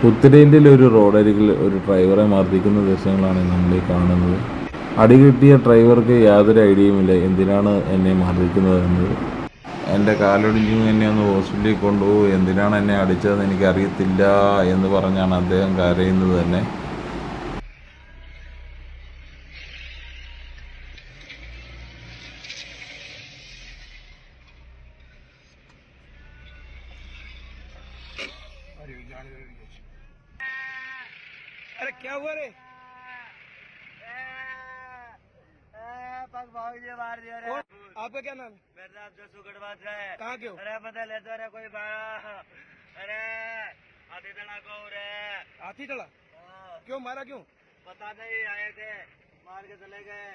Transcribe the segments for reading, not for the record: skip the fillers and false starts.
ഉത്തരേന്ത്യയിലെ ഒരു റോഡരികിൽ ഒരു ഡ്രൈവറെ മർദ്ദിക്കുന്ന ദൃശ്യങ്ങളാണ് നമ്മളീ കാണുന്നത്. അടികിട്ടിയ ഡ്രൈവർക്ക് യാതൊരു ഐഡിയയുമില്ല എന്തിനാണ് എന്നെ മർദ്ദിക്കുന്നതെന്നത്. എൻ്റെ കാലൊടിഞ്ഞു, എന്നെ ഒന്ന് ഹോസ്പിറ്റലിൽ കൊണ്ടുപോകും, എന്തിനാണ് എന്നെ അടിച്ചതെന്ന് എനിക്കറിയത്തില്ല എന്ന് പറഞ്ഞാണ് അദ്ദേഹം കരയുന്നത് തന്നെ. अरे क्या हुआ रे? मार दिया रे। आपका क्या नाम है? मेरा नाम जसू गढ़वाल है। कहाँ के हो? अरे पता ले तो रे कोई अरे हाथी तड़ा को रे। हाथी तड़ा? क्यों मारा क्यों? पता नहीं, आए थे मार के चले गए।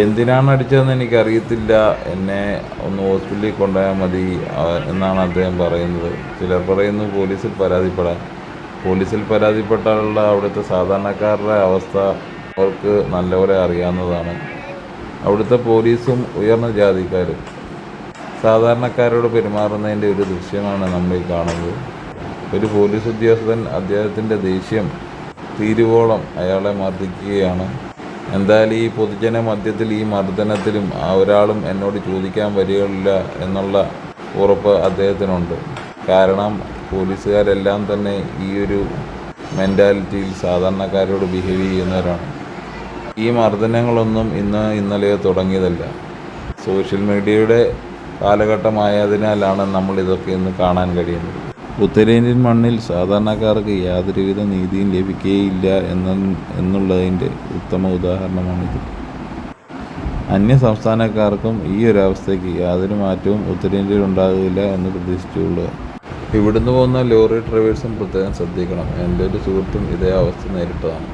എന്തിനാണ് അടിച്ചതെന്ന് എനിക്കറിയത്തില്ല, എന്നെ ഒന്ന് ഹോസ്പിറ്റലിൽ കൊണ്ടുപോയാൽ മതി എന്നാണ് അദ്ദേഹം പറയുന്നത്. ചിലർ പറയുന്നു പോലീസിൽ പരാതിപ്പെട്ടാലുള്ള അവിടുത്തെ സാധാരണക്കാരുടെ അവസ്ഥ അവർക്ക് നല്ലപോലെ അറിയാവുന്നതാണ്. അവിടുത്തെ പോലീസും ഉയർന്ന ജാതിക്കാരും സാധാരണക്കാരോട് പെരുമാറുന്നതിൻ്റെ ഒരു ദൃശ്യമാണ് നമ്മൾ കാണുന്നത്. ഒരു പോലീസ് ഉദ്യോഗസ്ഥൻ അദ്ദേഹത്തിൻ്റെ ദേഷ്യം തീരുവോളം അയാളെ മർദ്ദിക്കുകയാണ്. എന്തായാലും ഈ പൊതുജന മധ്യത്തിൽ ഈ മർദ്ദനത്തിലും ഒരാളും എന്നോട് ചോദിക്കാൻ വരികയില്ല എന്നുള്ള ഉറപ്പ് അദ്ദേഹത്തിനുണ്ട്. കാരണം പോലീസുകാരെല്ലാം തന്നെ ഈ ഒരു മെൻറ്റാലിറ്റിയിൽ സാധാരണക്കാരോട് ബിഹേവ് ചെയ്യുന്നവരാണ്. ഈ മർദ്ദനങ്ങളൊന്നും ഇന്നലെയോ തുടങ്ങിയതല്ല. സോഷ്യൽ മീഡിയയുടെ കാലഘട്ടമായതിനാലാണ് നമ്മൾ ഇതൊക്കെ ഇന്ന് കാണാൻ കഴിയുന്നത്. ഉത്തരേന്ത്യൻ മണ്ണിൽ സാധാരണക്കാർക്ക് യാതൊരുവിധ നീതിയും ലഭിക്കുകയില്ല എന്നുള്ളതിൻ്റെ ഉത്തമ ഉദാഹരണമാണിത്. അന്യ സംസ്ഥാനക്കാർക്കും ഈ ഒരു അവസ്ഥയ്ക്ക് യാതൊരു മാറ്റവും ഉത്തരേന്ത്യയിൽ ഉണ്ടാകില്ല എന്ന് പ്രതീക്ഷിച്ചുകൊള്ളുക. ഇവിടുന്ന് പോകുന്ന ലോറി ഡ്രൈവേഴ്സും പ്രത്യേകം ശ്രദ്ധിക്കണം. എൻ്റെ ഒരു സുഹൃത്തും ഇതേ അവസ്ഥ നേരിട്ടതാണ്.